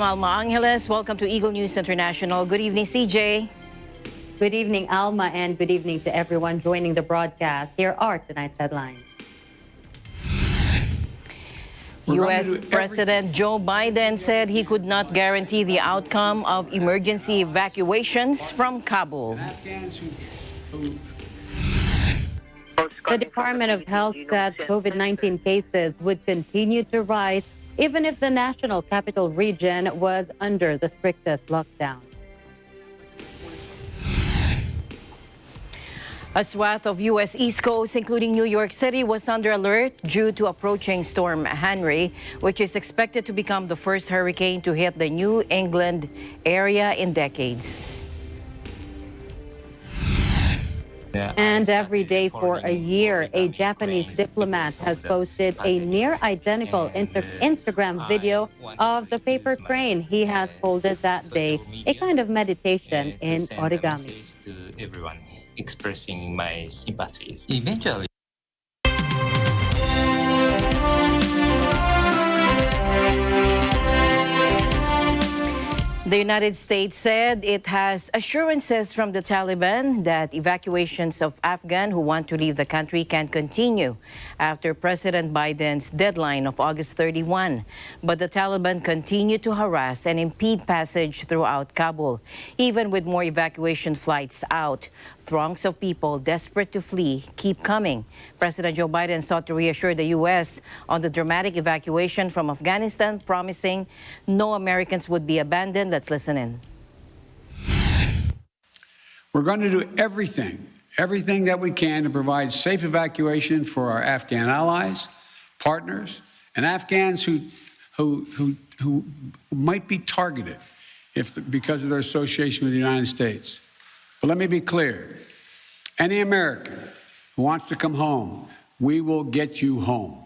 Alma Angeles. Welcome to Eagle News International. Good evening, CJ. Good evening, Alma, and good evening to everyone joining the broadcast. Here are tonight's headlines. U.S. President Joe Biden said he could not guarantee the outcome of emergency evacuations from Kabul. The Department of Health said COVID-19 cases would continue to rise even if the national capital region was under the strictest lockdown. A swath of U.S. East Coast, including New York City, was under alert due to approaching Storm Henry, which is expected to become the first hurricane to hit the New England area in decades. And every day for a year, a Japanese diplomat has posted a near-identical Instagram video of the paper crane he has folded that day, a kind of meditation in origami. To everyone, expressing my sympathies. Eventually, The United States said it has assurances from the Taliban that evacuations of Afghans who want to leave the country can continue after President Biden's deadline of August 31. But the Taliban continue to harass and impede passage throughout Kabul. Even with more evacuation flights out, throngs of people desperate to flee keep coming. President Joe Biden sought to reassure the U.S. on the dramatic evacuation from Afghanistan, promising no Americans would be abandoned. Let's listen in. We're going to do everything that we can to provide safe evacuation for our Afghan allies, partners, and Afghans who might be targeted because of their association with the United States. But let me be clear. Any American who wants to come home, we will get you home.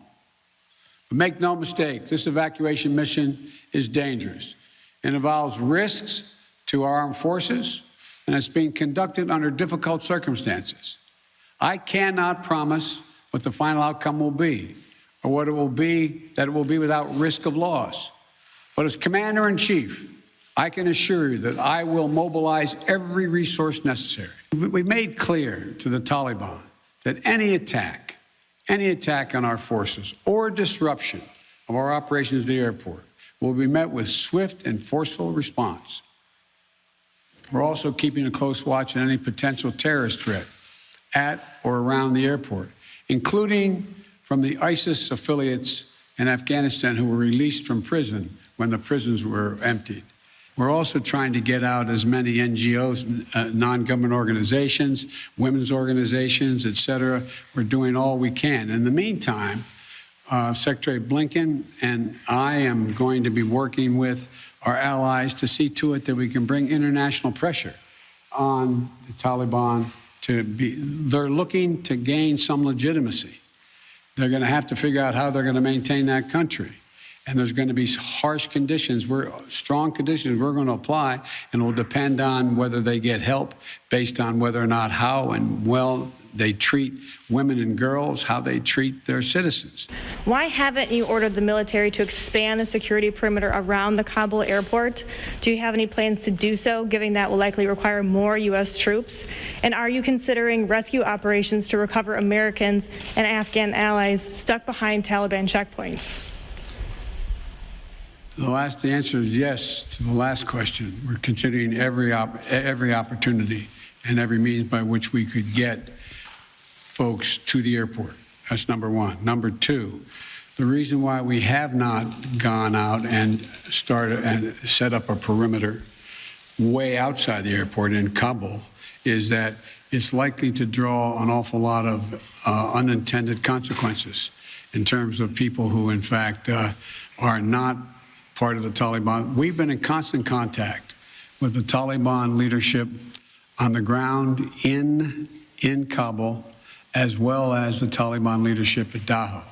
But make no mistake, this evacuation mission is dangerous. It involves risks to our armed forces, and it's being conducted under difficult circumstances. I cannot promise what the final outcome will be, or what it will be, that it will be without risk of loss. But as Commander-in-Chief, I can assure you that I will mobilize every resource necessary. We made clear to the Taliban that any attack on our forces or disruption of our operations at the airport will be met with swift and forceful response. We're also keeping a close watch on any potential terrorist threat at or around the airport, including from the ISIS affiliates in Afghanistan who were released from prison when the prisons were emptied. We're also trying to get out as many NGOs, non-government organizations, women's organizations, et cetera. We're doing all we can. In the meantime, Secretary Blinken and I am going to be working with our allies to see to it that we can bring international pressure on the Taliban they're looking to gain some legitimacy. They're going to have to figure out how they're going to maintain that country. And there's going to be harsh conditions, strong conditions we're going to apply, and it will depend on whether they get help based on whether or not how and well they treat women and girls, how they treat their citizens. Why haven't you ordered the military to expand the security perimeter around the Kabul airport? Do you have any plans to do so, given that will likely require more U.S. troops? And are you considering rescue operations to recover Americans and Afghan allies stuck behind Taliban checkpoints? The answer is yes to the last question. We're considering every opportunity and every means by which we could get folks to the airport. That's number one. Number two, the reason why we have not gone out and started and set up a perimeter way outside the airport in Kabul is that it's likely to draw an awful lot of unintended consequences in terms of people who, in fact, are not part of the Taliban. We've been in constant contact with the Taliban leadership on the ground in Kabul, as well as the Taliban leadership at Dahau.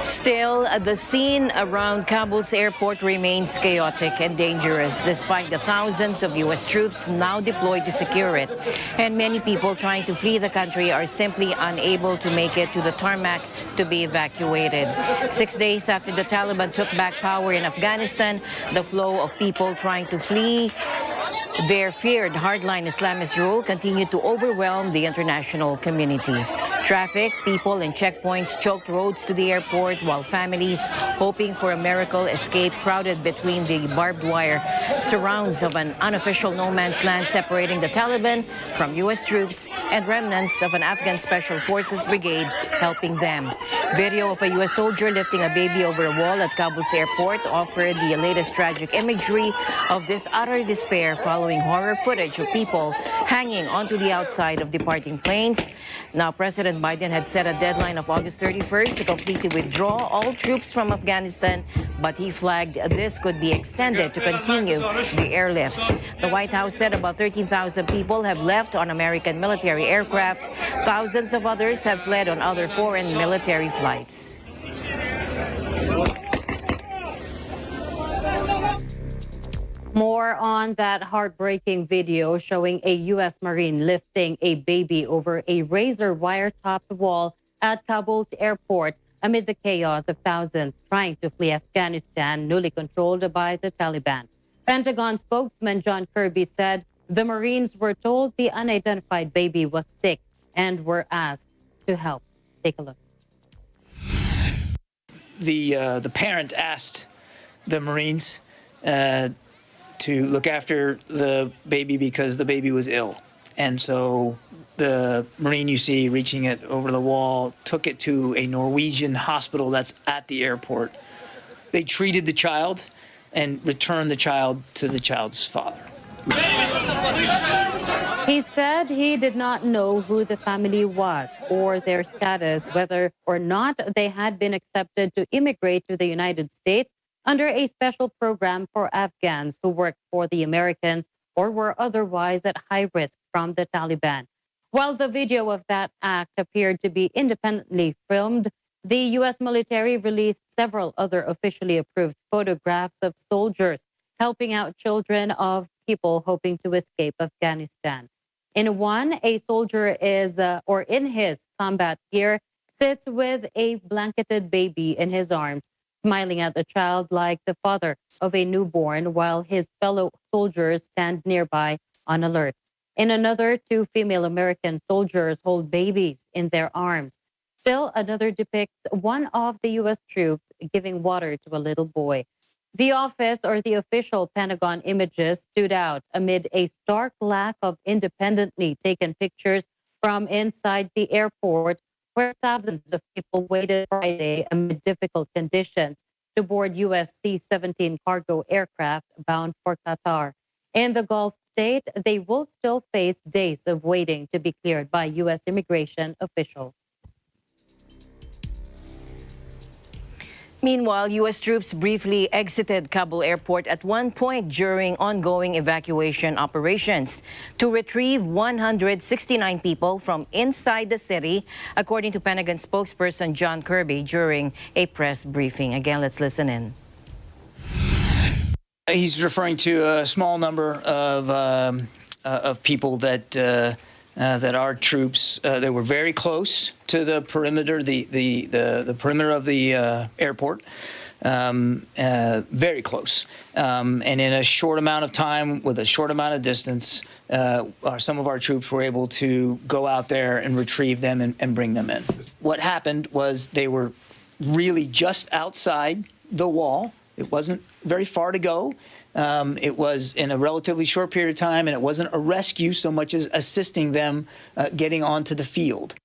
Still, the scene around Kabul's airport remains chaotic and dangerous despite the thousands of U.S. troops now deployed to secure it. And many people trying to flee the country are simply unable to make it to the tarmac to be evacuated. 6 days after the Taliban took back power in Afghanistan, the flow of people trying to flee their feared hardline Islamist rule continued to overwhelm the international community. Traffic, people, and checkpoints choked roads to the airport, while families hoping for a miracle escape crowded between the barbed wire surrounds of an unofficial no man's land separating the Taliban from U.S. troops and remnants of an Afghan Special Forces brigade helping them. Video of a U.S. soldier lifting a baby over a wall at Kabul's airport offered the latest tragic imagery of this utter despair following horror footage of people hanging onto the outside of departing planes. Now, President Biden had set a deadline of August 31st to completely withdraw all troops from Afghanistan, but he flagged this could be extended to continue the airlifts. The White House said about 13,000 people have left on American military aircraft. Thousands of others have fled on other foreign military flights. More on that heartbreaking video showing a U.S. Marine lifting a baby over a razor wire-topped wall at Kabul's airport amid the chaos of thousands trying to flee Afghanistan, newly controlled by the Taliban. Pentagon spokesman John Kirby said the Marines were told the unidentified baby was sick and were asked to help. Take a look. The parent asked the Marines to look after the baby because the baby was ill. And so the Marine you see reaching it over the wall took it to a Norwegian hospital that's at the airport. They treated the child and returned the child to the child's father. He said he did not know who the family was or their status, whether or not they had been accepted to immigrate to the United States under a special program for Afghans who worked for the Americans or were otherwise at high risk from the Taliban. While the video of that act appeared to be independently filmed, the U.S. military released several other officially approved photographs of soldiers helping out children of people hoping to escape Afghanistan. In one, a soldier is, or in his combat gear, sits with a blanketed baby in his arms, smiling at the child like the father of a newborn, while his fellow soldiers stand nearby on alert. In another, two female American soldiers hold babies in their arms. Still another depicts one of the U.S. troops giving water to a little boy. The office or the official Pentagon images stood out amid a stark lack of independently taken pictures from inside the airport, where thousands of people waited Friday amid difficult conditions to board U.S. C-17 cargo aircraft bound for Qatar. In the Gulf state, they will still face days of waiting to be cleared by U.S. immigration officials. Meanwhile, U.S. troops briefly exited Kabul airport at one point during ongoing evacuation operations to retrieve 169 people from inside the city, according to Pentagon spokesperson John Kirby during a press briefing. Again, let's listen in. He's referring to a small number of people that our troops that were very close to the perimeter, the perimeter of the airport, very close. And in a short amount of time, with a short amount of distance, some of our troops were able to go out there and retrieve them and bring them in. What happened was they were really just outside the wall. It wasn't very far to go. It was in a relatively short period of time, and it wasn't a rescue so much as assisting them getting onto the field.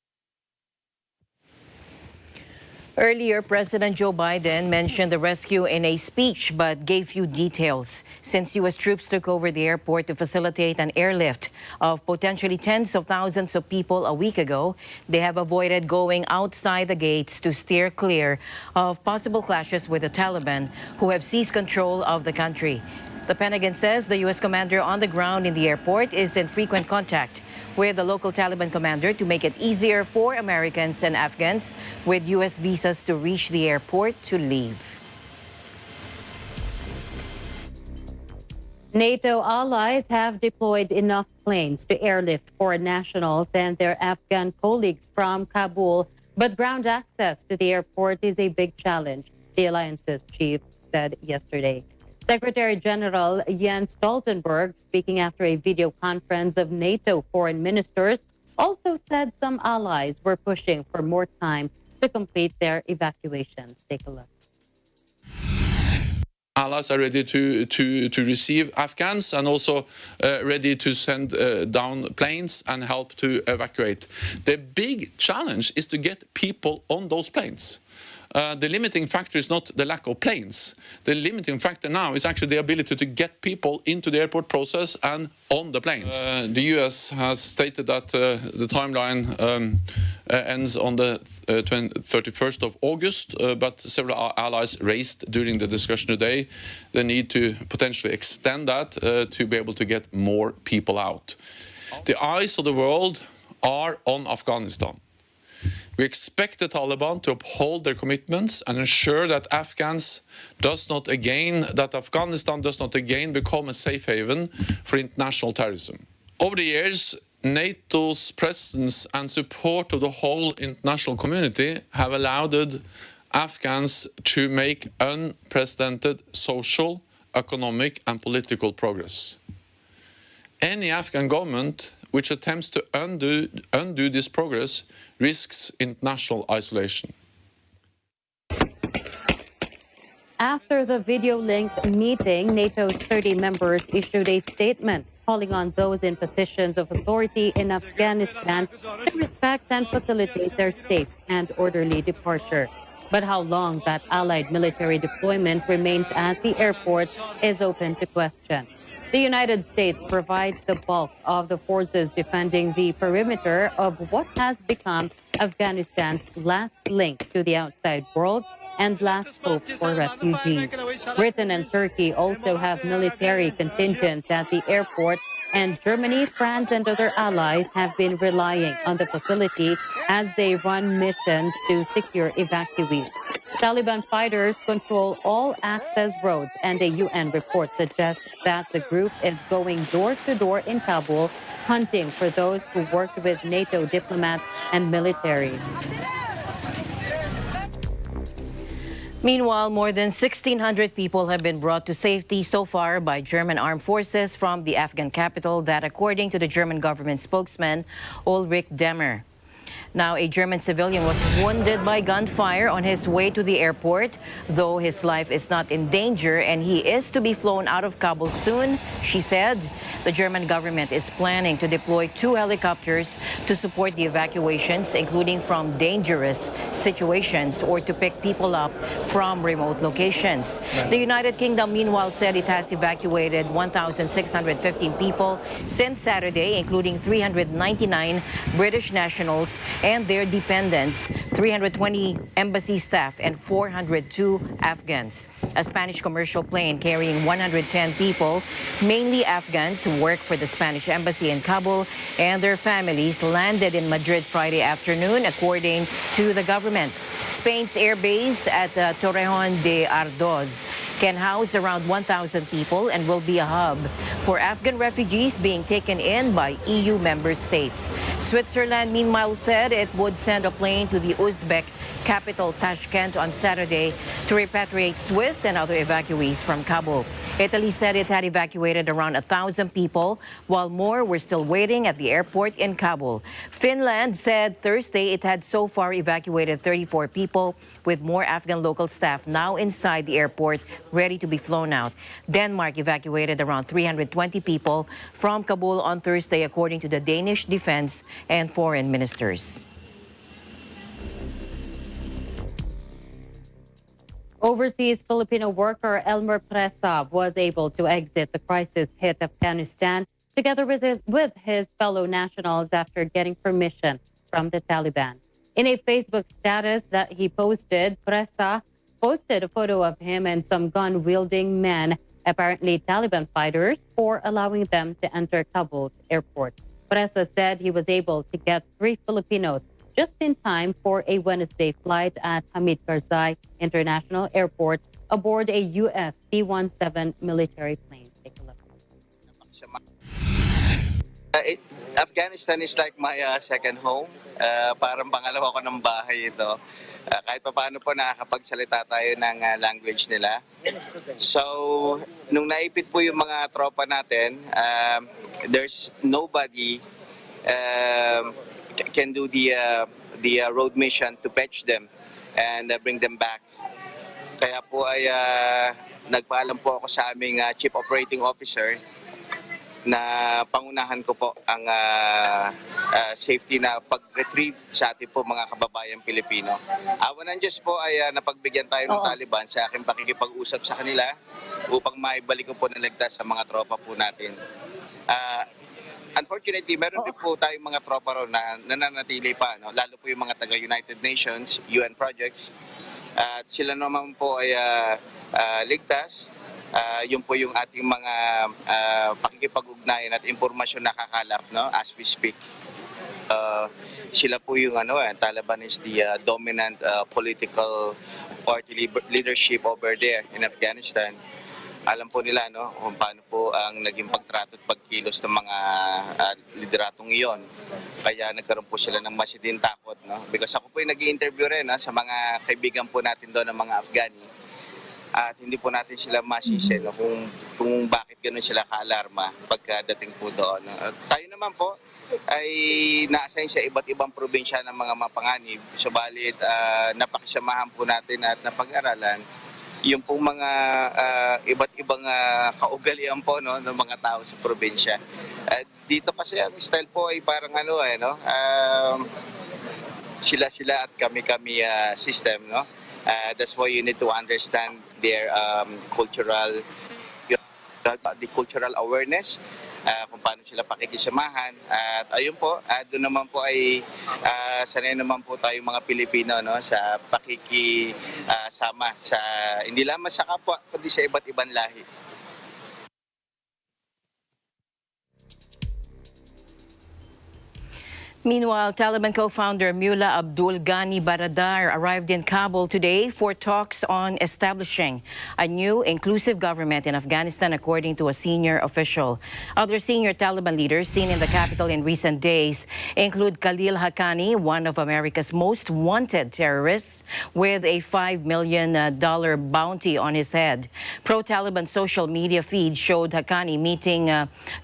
Earlier, President Joe Biden mentioned the rescue in a speech, but gave few details. Since U.S. troops took over the airport to facilitate an airlift of potentially tens of thousands of people a week ago, they have avoided going outside the gates to steer clear of possible clashes with the Taliban, who have seized control of the country. The Pentagon says the U.S. commander on the ground in the airport is in frequent contact with the local Taliban commander to make it easier for Americans and Afghans with U.S. visas to reach the airport to leave. NATO allies have deployed enough planes to airlift foreign nationals and their Afghan colleagues from Kabul, but ground access to the airport is a big challenge, the alliance's chief said yesterday. Secretary General Jens Stoltenberg, speaking after a video conference of NATO foreign ministers, also said some allies were pushing for more time to complete their evacuations. Take a look. Allies are ready to receive Afghans and also ready to send down planes and help to evacuate. The big challenge is to get people on those planes. The limiting factor is not the lack of planes. The limiting factor now is actually the ability to get people into the airport process and on the planes. The US has stated that the timeline ends on the 31st of August, but several allies raised during the discussion today the need to potentially extend that to be able to get more people out. The eyes of the world are on Afghanistan. We expect the Taliban to uphold their commitments and ensure that Afghanistan does not again become a safe haven for international terrorism. Over the years, NATO's presence and support of the whole international community have allowed Afghans to make unprecedented social, economic and political progress. Any Afghan government which attempts to undo this progress risks international isolation. After the video-linked meeting, NATO's 30 members issued a statement calling on those in positions of authority in Afghanistan to respect and facilitate their safe and orderly departure. But how long that allied military deployment remains at the airport is open to question. The United States provides the bulk of the forces defending the perimeter of what has become Afghanistan's last link to the outside world and last hope for refugees. Britain and Turkey also have military contingents at the airport, and Germany, France, and other allies have been relying on the facility as they run missions to secure evacuees. Taliban fighters control all access roads, and a UN report suggests that the group is going door to door in Kabul, hunting for those who worked with NATO diplomats and military. Meanwhile, more than 1,600 people have been brought to safety so far by German armed forces from the Afghan capital, that according to the German government spokesman, Ulrich Demmer. Now, a German civilian was wounded by gunfire on his way to the airport, though his life is not in danger and he is to be flown out of Kabul soon, she said. The German government is planning to deploy 2 helicopters to support the evacuations, including from dangerous situations or to pick people up from remote locations. The United Kingdom, meanwhile, said it has evacuated 1,615 people since Saturday, including 399 British nationals and their dependents, 320 embassy staff, and 402 Afghans. A Spanish commercial plane carrying 110 people, mainly Afghans who work for the Spanish embassy in Kabul, and their families landed in Madrid Friday afternoon, according to the government. Spain's airbase at Torrejón de Ardoz can house around 1,000 people and will be a hub for Afghan refugees being taken in by EU member states. Switzerland, meanwhile, said it would send a plane to the Uzbek capital Tashkent on Saturday to repatriate Swiss and other evacuees from Kabul. Italy said it had evacuated around 1,000 people, while more were still waiting at the airport in Kabul. Finland said Thursday it had so far evacuated 34 people, with more Afghan local staff now inside the airport ready to be flown out. Denmark evacuated around 320 people from Kabul on Thursday, according to the Danish defense and foreign ministers. Overseas Filipino worker Elmer Presa was able to exit the crisis-hit Afghanistan together with his fellow nationals after getting permission from the Taliban. In a Facebook status that he posted, Presa posted a photo of him and some gun-wielding men, apparently Taliban fighters, for allowing them to enter Kabul's airport. Presa said he was able to get 3 Filipinos just in time for a Wednesday flight at Hamid Karzai International Airport aboard a U.S. C-17 military plane. Take a look. Afghanistan is like my second home. Parang pangalawa ko ng bahay ito. Kahit pa paano po nakakapagsalita tayo ng language nila. So, nung naipit po yung mga tropa natin, there's nobody can do the road mission to fetch them and bring them back. Kaya po ay nagpaalam po ako sa aming Chief Operating Officer na pangunahan ko po ang safety na pag-retrieve sa ating po mga kababayang Pilipino. Awa ng Diyos po ay napagbigyan tayo ng Taliban sa aking pakikipag-usap sa kanila upang maibalik ko po na ligtas sa mga tropa po natin. Unfortunately, meron din po tayong mga tropa ron na nananatili pa, no? Lalo po yung mga taga-United Nations, UN projects. At sila naman po ay ligtas. Yun po yung ating mga pakikipag-ugnayan at impormasyon na kakalap, no? As we speak. Sila po yung Taliban is the dominant political party leadership over there in Afghanistan. Alam po nila kung paano po ang naging pagtrato at pagkilos ng mga lideratong iyon. Kaya nagkaroon po sila ng masiding takot, no? Because ako po yung nag-i-interview rin sa mga kaibigan po natin doon ng mga Afghani. At hindi po natin sila masisi kung bakit gano'n sila ka-alarma pagkadating po doon. Tayo naman po ay na-assign sa iba't ibang probinsya ng mga mapanganib. Subalit napakisamahan po natin at napag-aralan yung pong mga iba't ibang kaugalian po ng mga tao sa probinsya. Dito kasi ang style po ay parang sila-sila at kami-kami system, no? That's why you need to understand their cultural awareness, kung paano sila pakikisamahan. At ayun po, doon naman po ay sanay naman po tayo mga Pilipino, no, sa pakikisama sa hindi lamang sa kapwa kundi sa iba't ibang lahi. Meanwhile, Taliban co-founder Mullah Abdul Ghani Baradar arrived in Kabul today for talks on establishing a new inclusive government in Afghanistan, according to a senior official. Other senior Taliban leaders seen in the capital in recent days include Khalil Haqqani, one of America's most wanted terrorists, with a $5 million bounty on his head. Pro-Taliban social media feeds showed Haqqani meeting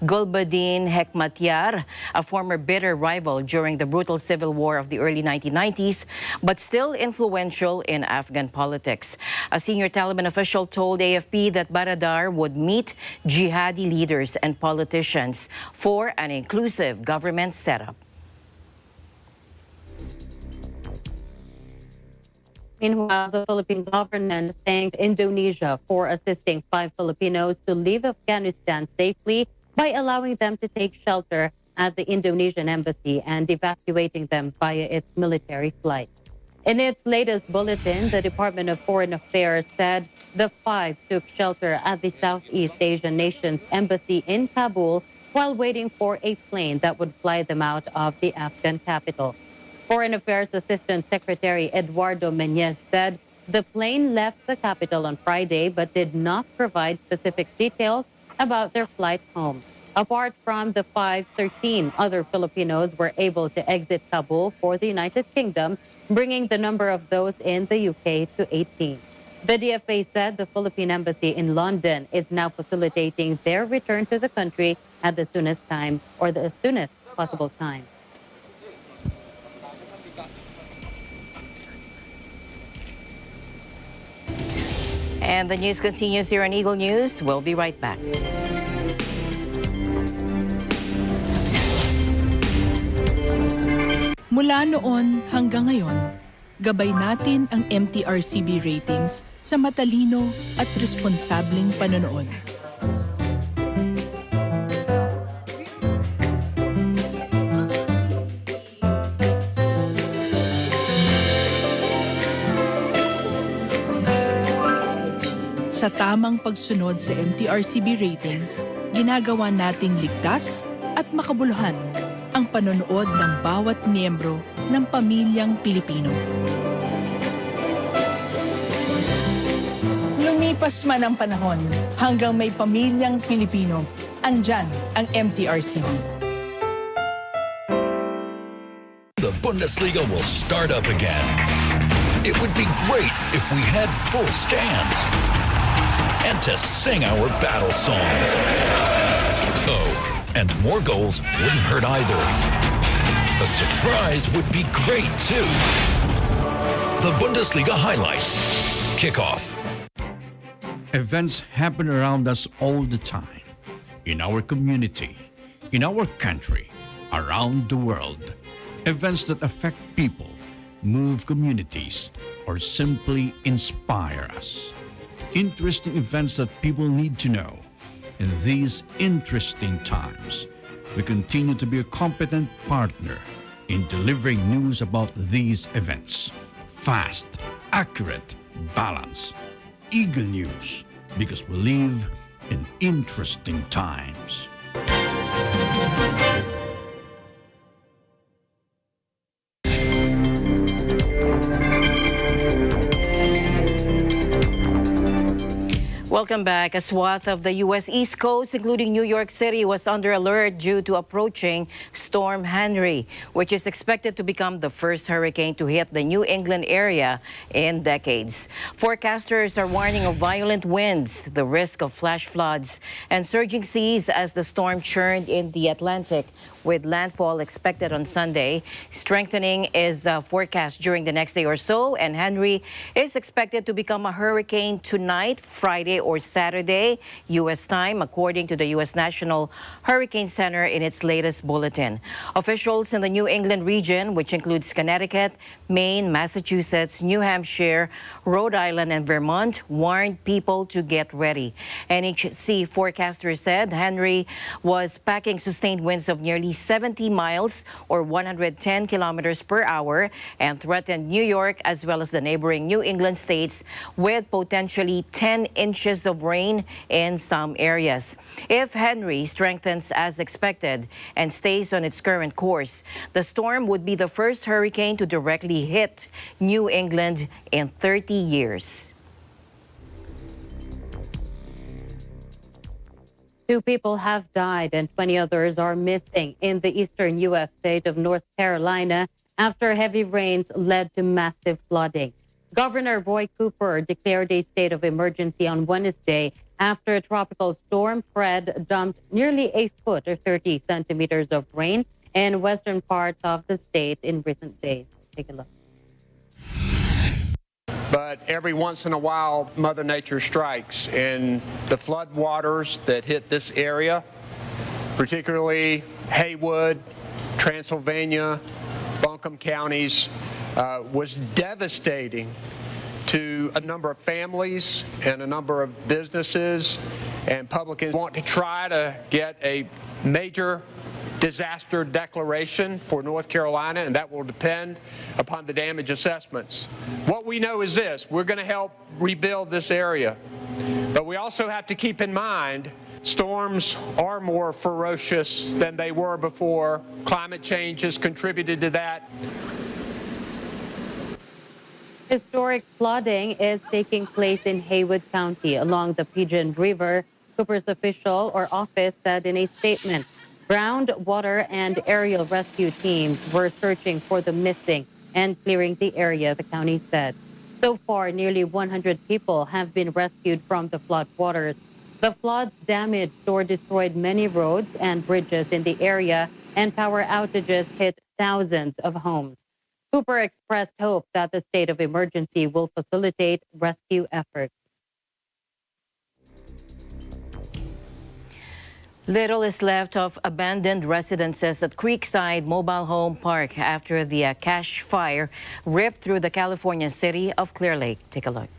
Gulbuddin Hekmatyar, a former bitter rival during the brutal civil war of the early 1990s, but still influential in Afghan politics. A senior Taliban official told AFP that Baradar would meet jihadi leaders and politicians for an inclusive government setup. Meanwhile, the Philippine government thanked Indonesia for assisting 5 Filipinos to leave Afghanistan safely by allowing them to take shelter at the Indonesian embassy and evacuating them via its military flight. In its latest bulletin, the Department of Foreign Affairs said the 5 took shelter at the Southeast Asian nation's embassy in Kabul while waiting for a plane that would fly them out of the Afghan capital. Foreign Affairs Assistant Secretary Eduardo Meñez said the plane left the capital on Friday but did not provide specific details about their flight home. Apart from the 5, 13 other Filipinos were able to exit Kabul for the United Kingdom, bringing the number of those in the UK to 18. The DFA said the Philippine embassy in London is now facilitating their return to the country at the soonest possible time. And the news continues here on Eagle News. We'll be right back. Mula noon hanggang ngayon, gabay natin ang MTRCB ratings sa matalino at responsableng panonood. Sa tamang pagsunod sa MTRCB ratings, ginagawa nating ligtas at makabuluhan ang panonood ng bawat miyembro ng pamilyang Pilipino. Lumipas man ang panahon, hanggang may pamilyang Pilipino, andyan ang MTRCB. The Bundesliga will start up again. It would be great if we had full stands and to sing our battle songs. Oh, and more goals wouldn't hurt either. A surprise would be great too. The Bundesliga highlights. Kickoff. Events happen around us all the time. In our community, in our country, around the world. Events that affect people, move communities, or simply inspire us. Interesting events that people need to know. In these interesting times, we continue to be a competent partner in delivering news about these events. Fast, accurate, balanced. Eagle News, because we live in interesting times. Welcome back. A swath of the U.S. East Coast, including New York City, was under alert due to approaching Storm Henry, which is expected to become the first hurricane to hit the New England area in decades. Forecasters are warning of violent winds, the risk of flash floods, and surging seas as the storm churned in the Atlantic, with landfall expected on Sunday. Strengthening is forecast during the next day or so, and Henry is expected to become a hurricane tonight, Friday, or Saturday, U.S. time, according to the U.S. National Hurricane Center in its latest bulletin. Officials in the New England region, which includes Connecticut, Maine, Massachusetts, New Hampshire, Rhode Island, and Vermont, warned people to get ready. NHC forecasters said Henry was packing sustained winds of nearly 70 miles or 110 kilometers per hour and threatened New York as well as the neighboring New England states with potentially 10 inches of rain in some areas. If Henry strengthens as expected and stays on its current course, the storm would be the first hurricane to directly hit New England in 30 years. 2 people have died and 20 others are missing in the eastern U.S. state of North Carolina after heavy rains led to massive flooding. Governor Roy Cooper declared a state of emergency on Wednesday after Tropical Storm Fred dumped nearly a foot or 30 centimeters of rain in western parts of the state in recent days. Take a look. But every once in a while, Mother Nature strikes, and the flood waters that hit this area, particularly Haywood, Transylvania, Buncombe counties, was devastating to a number of families and a number of businesses, and public want to try to get a major disaster declaration for North Carolina, and that will depend upon the damage assessments. What we know is this: we're going to help rebuild this area, but we also have to keep in mind storms are more ferocious than they were before. Climate change has contributed to that. Historic flooding is taking place in Haywood County along the Pigeon River. Cooper's office said in a statement, groundwater and aerial rescue teams were searching for the missing and clearing the area, the county said. So far, nearly 100 people have been rescued from the flood waters. The floods damaged or destroyed many roads and bridges in the area, and power outages hit thousands of homes. Cooper expressed hope that the state of emergency will facilitate rescue efforts. Little is left of abandoned residences at Creekside Mobile Home Park after the cache fire ripped through the California city of Clear Lake. Take a look.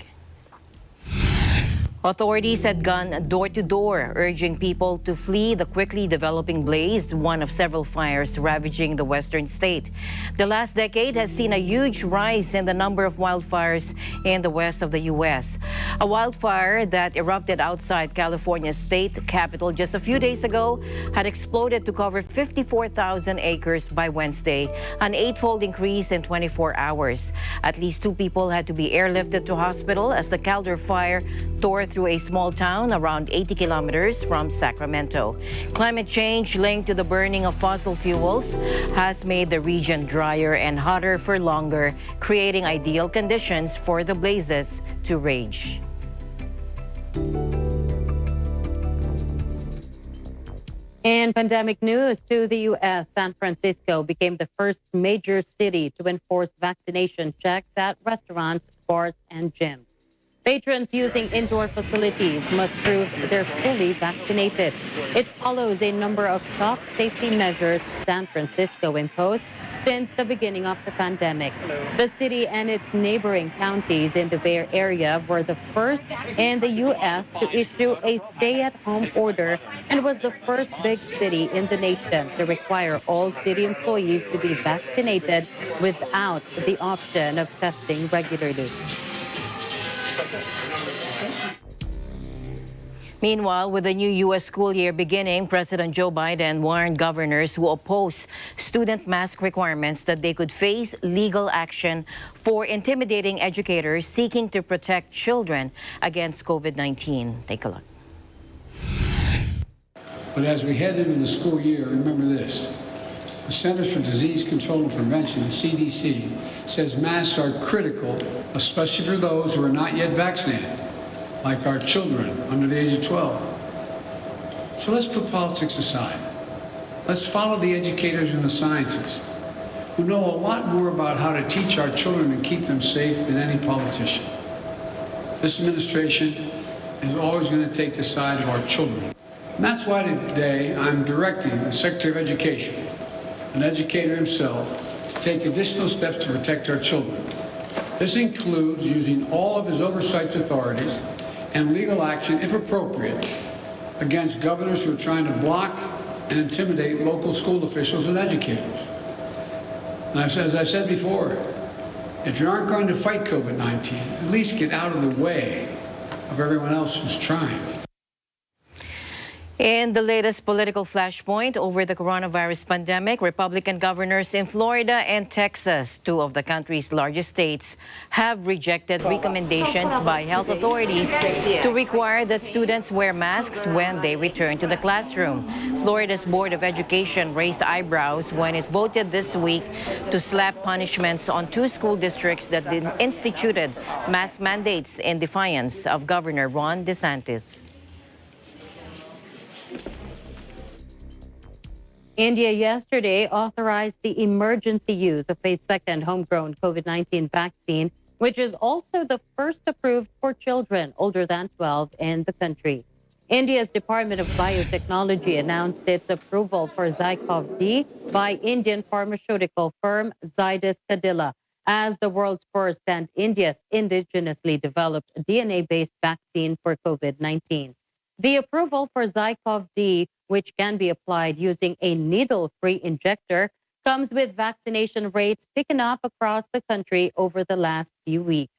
Authorities had gone door to door, urging people to flee the quickly developing blaze, one of several fires ravaging the western state. The last decade has seen a huge rise in the number of wildfires in the west of the U.S. A wildfire that erupted outside California's state capital just a few days ago had exploded to cover 54,000 acres by Wednesday, an eightfold increase in 24 hours. At least 2 people had to be airlifted to hospital as the Calder fire tore through a small town around 80 kilometers from Sacramento. Climate change linked to the burning of fossil fuels has made the region drier and hotter for longer, creating ideal conditions for the blazes to rage. In pandemic news to the U.S., San Francisco became the first major city to enforce vaccination checks at restaurants, bars, and gyms. Patrons using indoor facilities must prove they're fully vaccinated. It follows a number of top safety measures San Francisco imposed since the beginning of the pandemic. The city and its neighboring counties in the Bay Area were the first in the U.S. to issue a stay-at-home order and was the first big city in the nation to require all city employees to be vaccinated without the option of testing regularly. Meanwhile, with the new U.S. school year beginning, President Joe Biden warned governors who oppose student mask requirements that they could face legal action for intimidating educators seeking to protect children against COVID-19. Take a look. But as we head into the school year, remember this. The Centers for Disease Control and Prevention, the CDC, says masks are critical, especially for those who are not yet vaccinated, like our children under the age of 12. So let's put politics aside. Let's follow the educators and the scientists who know a lot more about how to teach our children and keep them safe than any politician. This administration is always going to take the side of our children. And that's why today I'm directing the Secretary of Education, an educator himself, to take additional steps to protect our children. This includes using all of his oversight authorities and legal action, if appropriate, against governors who are trying to block and intimidate local school officials and educators. And as I said before, if you aren't going to fight COVID-19, at least get out of the way of everyone else who's trying. In the latest political flashpoint over the coronavirus pandemic, Republican governors in Florida and Texas, 2 of the country's largest states, have rejected recommendations by health authorities to require that students wear masks when they return to the classroom. Florida's Board of Education raised eyebrows when it voted this week to slap punishments on 2 school districts that instituted mask mandates in defiance of Governor Ron DeSantis. India yesterday authorized the emergency use of a second homegrown COVID-19 vaccine, which is also the first approved for children older than 12 in the country. India's Department of Biotechnology announced its approval for Zycov-D by Indian pharmaceutical firm Zydus Cadila as the world's first and India's indigenously developed DNA-based vaccine for COVID-19. The approval for Zycov-D, which can be applied using a needle-free injector, comes with vaccination rates picking up across the country over the last few weeks.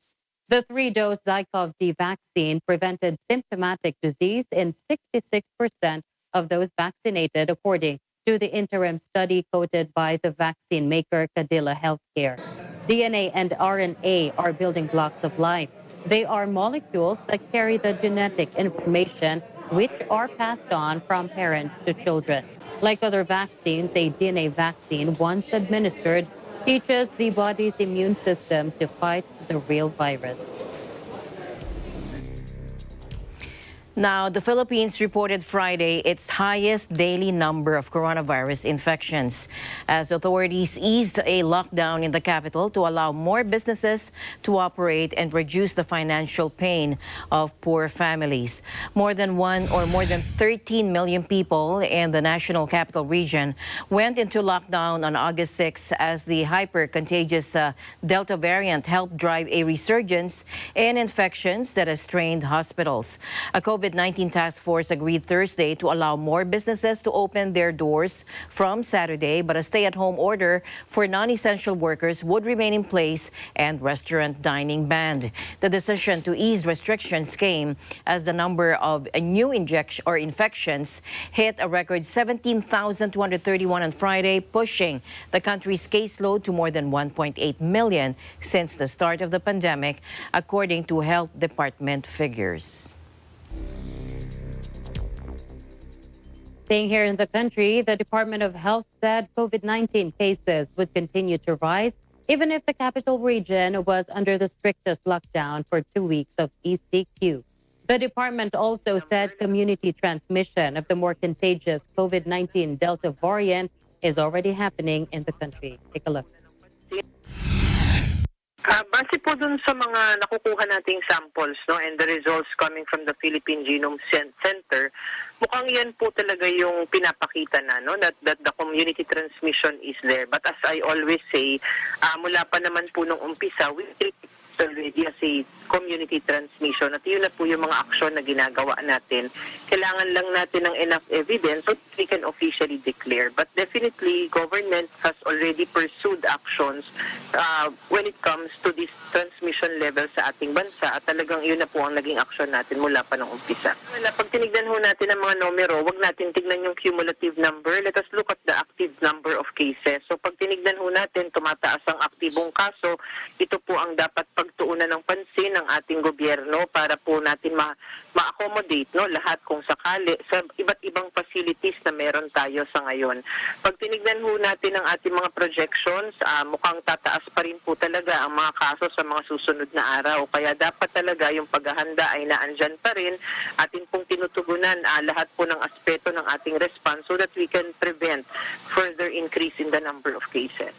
The 3-dose Zycov-D vaccine prevented symptomatic disease in 66% of those vaccinated, according to the interim study quoted by the vaccine maker Cadila Healthcare. DNA and RNA are building blocks of life. They are molecules that carry the genetic information which are passed on from parents to children. Like other vaccines, a DNA vaccine, once administered, teaches the body's immune system to fight the real virus. Now, the Philippines reported Friday its highest daily number of coronavirus infections as authorities eased a lockdown in the capital to allow more businesses to operate and reduce the financial pain of poor families. More than 13 million people in the national capital region went into lockdown on August 6 as the hyper-contagious Delta variant helped drive a resurgence in infections that has strained hospitals. A COVID-19 task force agreed Thursday to allow more businesses to open their doors from Saturday, but a stay-at-home order for non-essential workers would remain in place and restaurant dining banned. The decision to ease restrictions came as the number of new infections hit a record 17,231 on Friday, pushing the country's caseload to more than 1.8 million since the start of the pandemic, according to Health Department figures. Staying here in the country, the Department of Health said COVID-19 cases would continue to rise even if the capital region was under the strictest lockdown for 2 weeks of ECQ. The department also said community transmission of the more contagious COVID-19 Delta variant is already happening in the country. Take a look. Base po dun sa mga nakukuha nating samples, no, and the results coming from the Philippine Genome Center, mukhang yan po talaga yung pinapakita na, no, that the community transmission is there. But as I always say, mula pa naman po nung umpisa, we treat it already as a community transmission. At yun na po yung mga aksyon na ginagawa natin. Kailangan lang natin ng enough evidence so we can officially declare. But definitely, government has already pursued actions when it comes to this transmission level sa ating bansa. At talagang yun na po ang naging aksyon natin mula pa ng umpisa. Pag tinignan ho natin ang mga numero, wag natin tignan yung cumulative number. Let us look at the active number of cases. So pag tinignan ho natin, tumataas ang aktibong kaso, ito po ang dapat pagtuunan ng pansin ng ating gobyerno para po natin ma-accommodate, no, lahat kung sakali sa iba't ibang facilities na meron tayo sa ngayon. Pag tinignan ho natin ang ating mga projections, mukhang tataas pa rin po talaga ang mga kaso sa mga susunod na araw. Kaya dapat talaga yung paghahanda ay naandyan pa rin. Atin pong tinutugunan lahat po ng aspeto ng ating response so that we can prevent further increase in the number of cases.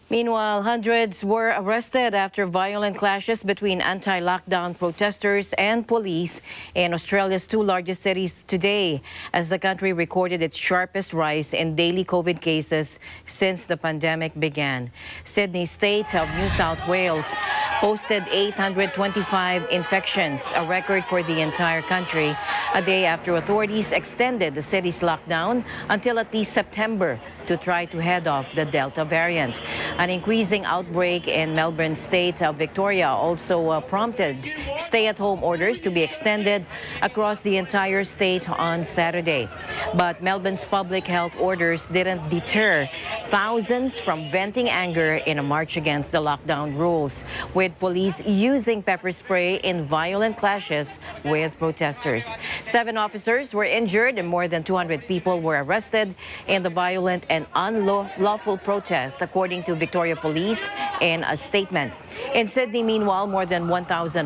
Meanwhile, hundreds were arrested after violent clashes between anti-lockdown protesters and police in Australia's two largest cities today, as the country recorded its sharpest rise in daily COVID cases since the pandemic began. Sydney State of New South Wales posted 825 infections, a record for the entire country, a day after authorities extended the city's lockdown until at least September to try to head off the Delta variant. An increasing outbreak in Melbourne State of Victoria also prompted stay-at-home orders to be extended across the entire state on Saturday. But Melbourne's public health orders didn't deter thousands from venting anger in a march against the lockdown rules, with police using pepper spray in violent clashes with protesters. 7 officers were injured and more than 200 people were arrested in the violent and unlawful protests, according to Victoria Police in a statement. In Sydney, meanwhile, more than 1,500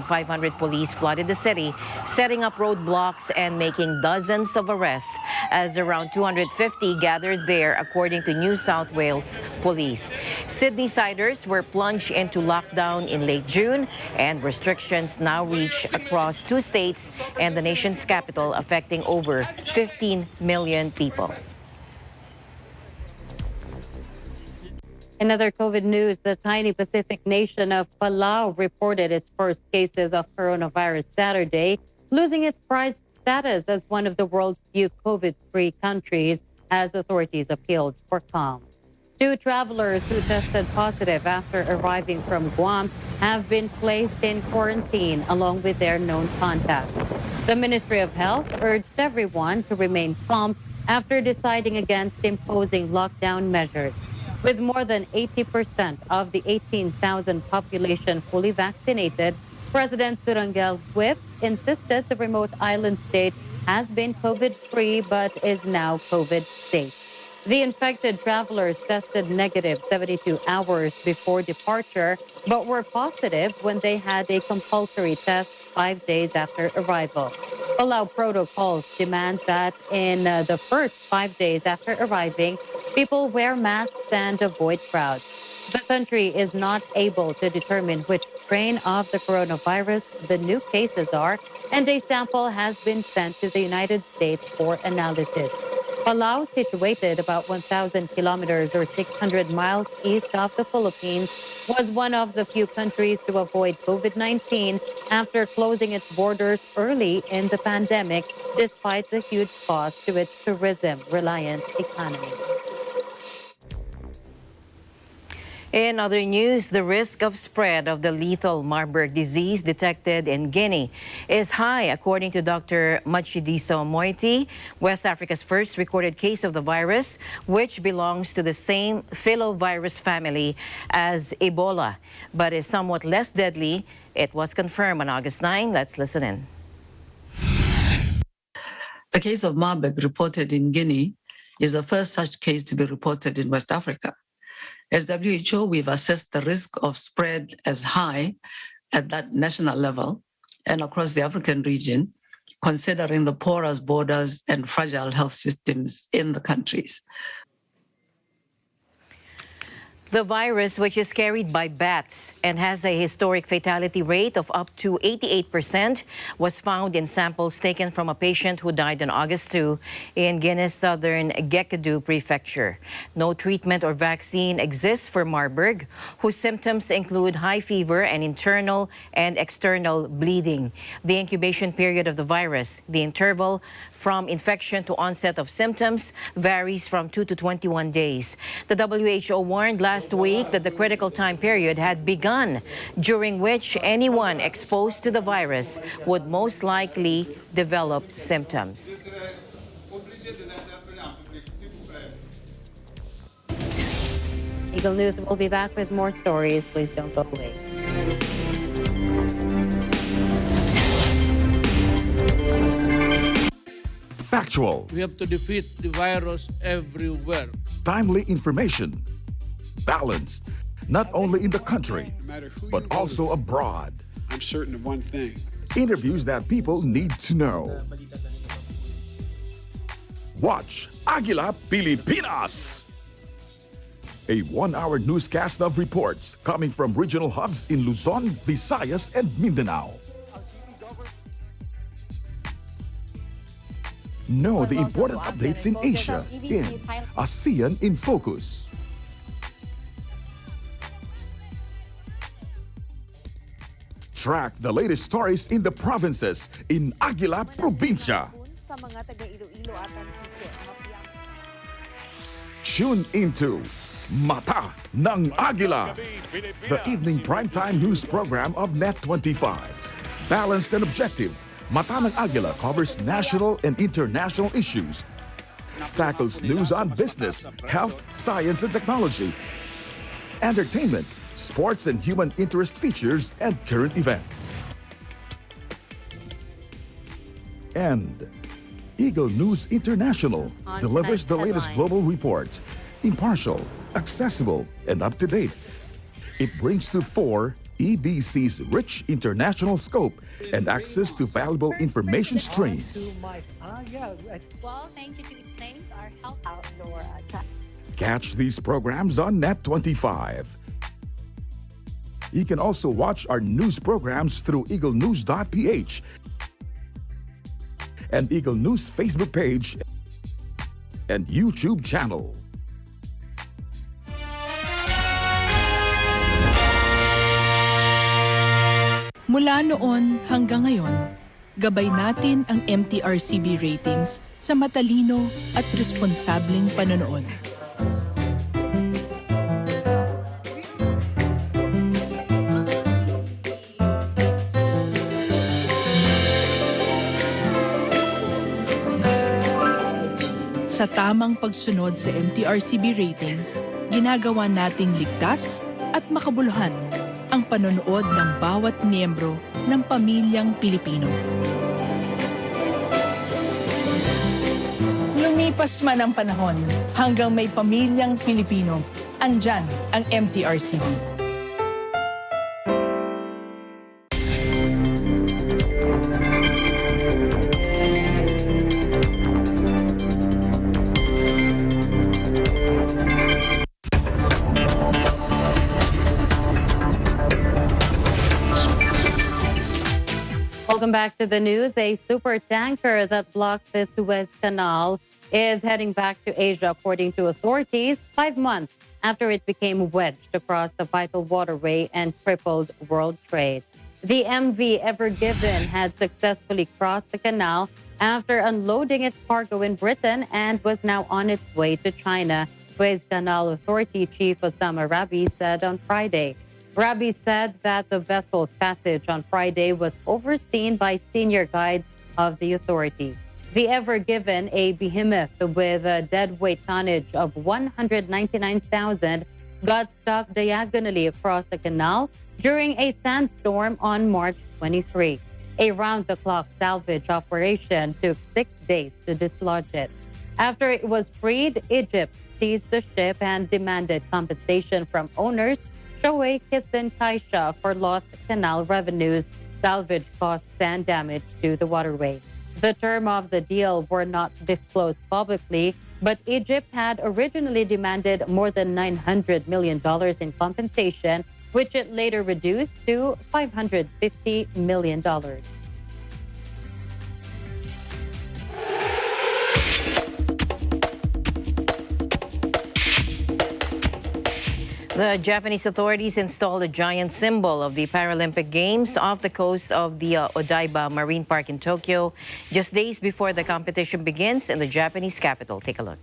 police flooded the city, setting up roadblocks and making dozens of arrests, as around 250 gathered there, according to New South Wales Police. Sydney-siders were plunged into lockdown in late June, and restrictions now reach across 2 states and the nation's capital, affecting over 15 million people. In other COVID news, the tiny Pacific nation of Palau reported its first cases of coronavirus Saturday, losing its prized status as one of the world's few COVID-free countries as authorities appealed for calm. 2 travelers who tested positive after arriving from Guam have been placed in quarantine along with their known contacts. The Ministry of Health urged everyone to remain calm after deciding against imposing lockdown measures. With more than 80% of the 18,000 population fully vaccinated, President Surangel Whips insisted the remote island state has been COVID-free but is now COVID-safe. The infected travelers tested negative 72 hours before departure, but were positive when they had a compulsory test 5 days after arrival. Palau protocols demand that in the first 5 days after arriving, people wear masks and avoid crowds. The country is not able to determine which strain of the coronavirus the new cases are, and a sample has been sent to the United States for analysis. Palau, situated about 1,000 kilometers or 600 miles east of the Philippines, was one of the few countries to avoid COVID-19 after closing its borders early in the pandemic, despite the huge cost to its tourism-reliant economy. In other news, the risk of spread of the lethal Marburg disease detected in Guinea is high, according to Dr. Matshidiso Moiti, West Africa's first recorded case of the virus, which belongs to the same filovirus family as Ebola, but is somewhat less deadly. It was confirmed on August 9. Let's listen in. The case of Marburg reported in Guinea is the first such case to be reported in West Africa. As WHO, we've assessed the risk of spread as high at that national level and across the African region, considering the porous borders and fragile health systems in the countries. The virus, which is carried by bats and has a historic fatality rate of up to 88%, was found in samples taken from a patient who died on August 2 in Guinea's southern Gekadu prefecture. No treatment or vaccine exists for Marburg, whose symptoms include high fever and internal and external bleeding. The incubation period of the virus, the interval from infection to onset of symptoms, varies from 2 to 21 days. The WHO warned last week that the critical time period had begun, during which anyone exposed to the virus would most likely develop symptoms. Eagle News will be back with more stories. Please don't go away. Factual. We have to defeat the virus everywhere. Timely information. Balanced, not only in the country, but also abroad. I'm certain of one thing. Interviews that people need to know. Watch Aguila Pilipinas, a 1-hour newscast of reports coming from regional hubs in Luzon, Visayas, and Mindanao. Know the important updates in Asia in ASEAN in Focus. Track the latest stories in the provinces in Aguila Provincia. Tune into Mata ng Aguila, the evening primetime news program of Net25. Balanced and objective, Mata ng Aguila covers national and international issues, tackles news on business, health, science and technology, entertainment, sports and human interest features, and current events. And Eagle News International delivers the latest global reports, impartial, accessible, and up-to-date. It brings to fore EBC's rich international scope and access to valuable information streams. Well, thank you to explain our health outdoor. Catch these programs on Net25. You can also watch our news programs through eaglenews.ph and Eagle News Facebook page and YouTube channel. Mula noon hanggang ngayon, gabay natin ang MTRCB ratings sa matalino at responsableng panonood. Sa tamang pagsunod sa MTRCB ratings, ginagawa nating ligtas at makabuluhan ang panonood ng bawat miyembro ng pamilyang Pilipino. Lumipas man ang panahon, hanggang may pamilyang Pilipino, andyan ang MTRCB. Welcome back to the news. A super tanker that blocked the Suez Canal is heading back to Asia, according to authorities, 5 months after it became wedged across the vital waterway and crippled world trade. The MV Ever Given had successfully crossed the canal after unloading its cargo in Britain and was now on its way to China, Suez Canal Authority Chief Osama Rabi said on Friday. Rabi said that the vessel's passage on Friday was overseen by senior guides of the authority. The Ever Given, a behemoth with a deadweight tonnage of 199,000, got stuck diagonally across the canal during a sandstorm on March 23. A round-the-clock salvage operation took 6 days to dislodge it. After it was freed, Egypt seized the ship and demanded compensation from owners Shoei Kisan Kaisha for lost canal revenues, salvage costs, and damage to the waterway. The term of the deal were not disclosed publicly, but Egypt had originally demanded more than $900 million in compensation, which it later reduced to $550 million. The Japanese authorities installed a giant symbol of the Paralympic Games off the coast of the Odaiba Marine Park in Tokyo, just days before the competition begins in the Japanese capital. Take a look.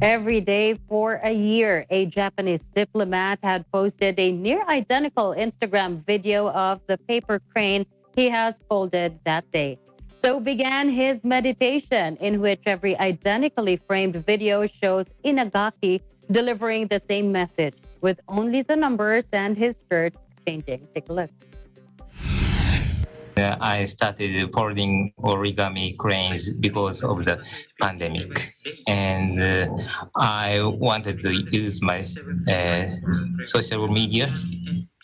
Every day for a year, a Japanese diplomat had posted a near-identical Instagram video of the paper crane he has folded that day. So began his meditation, in which every identically framed video shows Inagaki delivering the same message, with only the numbers and his shirt changing. Take a look. I started folding origami cranes because of the pandemic, and I wanted to use my social media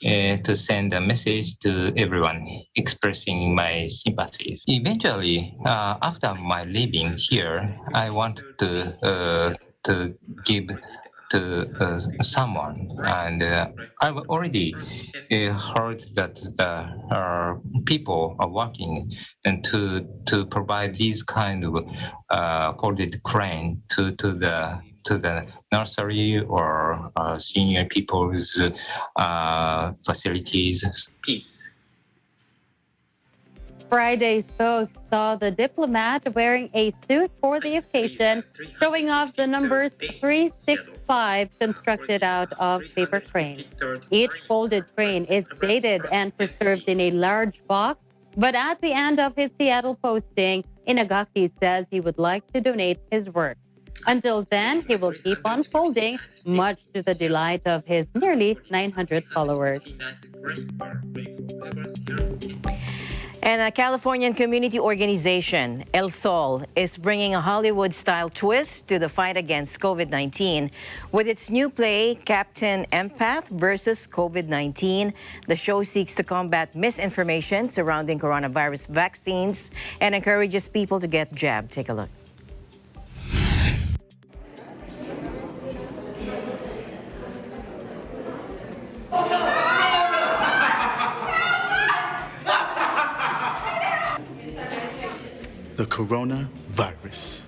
to send a message to everyone, expressing my sympathies. Eventually, after my leaving here, I wanted to give to someone, and I've already heard that people are working and to provide these kind of folded crane to the nursery or senior people's facilities. Peace. Friday's post saw the diplomat wearing a suit for the occasion, showing off the numbers 365 constructed out of paper cranes. Each folded crane is dated and preserved in a large box, but at the end of his Seattle posting, Inagaki says he would like to donate his works. Until then, he will keep on folding, much to the delight of his nearly 900 followers. And a Californian community organization, El Sol, is bringing a Hollywood-style twist to the fight against COVID-19. With its new play, Captain Empath versus COVID-19, the show seeks to combat misinformation surrounding coronavirus vaccines and encourages people to get jabbed. Take a look. The coronavirus.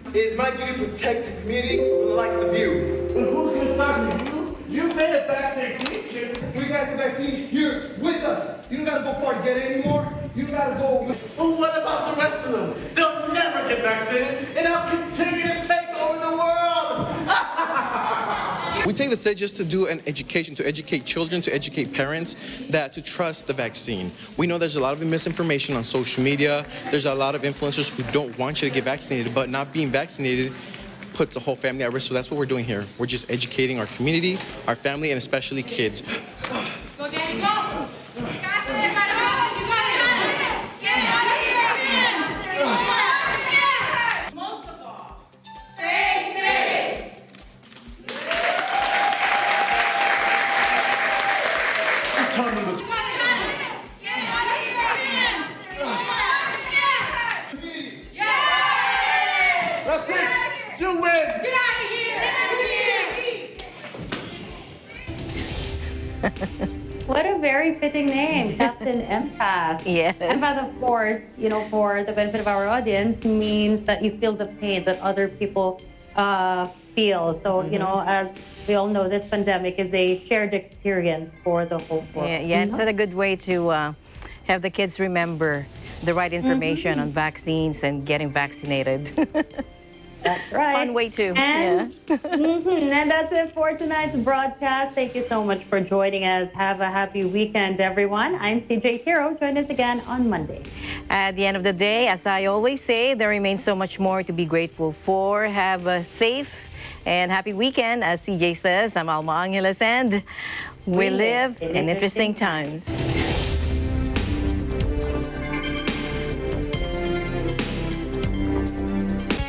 It is my duty to protect the community from the likes of you. But who's going to stop you? You made a vaccine. Please, kids. We got the vaccine here with us. You don't got to go far to get it anymore. You got to go with. But what about the rest of them? They'll never get vaccinated, and they'll continue to take over the world. We take the stage just to do an education, to educate children, to educate parents, that to trust the vaccine. We know there's a lot of misinformation on social media. There's a lot of influencers who don't want you to get vaccinated, but not being vaccinated puts the whole family at risk. So that's what we're doing here. We're just educating our community, our family, and especially kids. Go, Daddy, go! You got it! You got it! You got it! Get it out of here! Most of all, stay safe! Just tell me the You got it! Get it out of here! Yay! That's it! You win! Get out of here! What a very fitting name, Captain Empath. Yes. Empath, of course, you know, for the benefit of our audience, means that you feel the pain that other people feel. So, you know, as we all know, this pandemic is a shared experience for the whole world. Yeah, it's a good way to have the kids remember the right information on vaccines and getting vaccinated. That's right. Fun way too. And, and that's it for tonight's broadcast. Thank you so much for joining us. Have a happy weekend, everyone. I'm CJ Hero. Join us again on Monday. At the end of the day, as I always say, there remains so much more to be grateful for. Have a safe and happy weekend. As CJ says, I'm Alma Angeles, and we live in interesting times.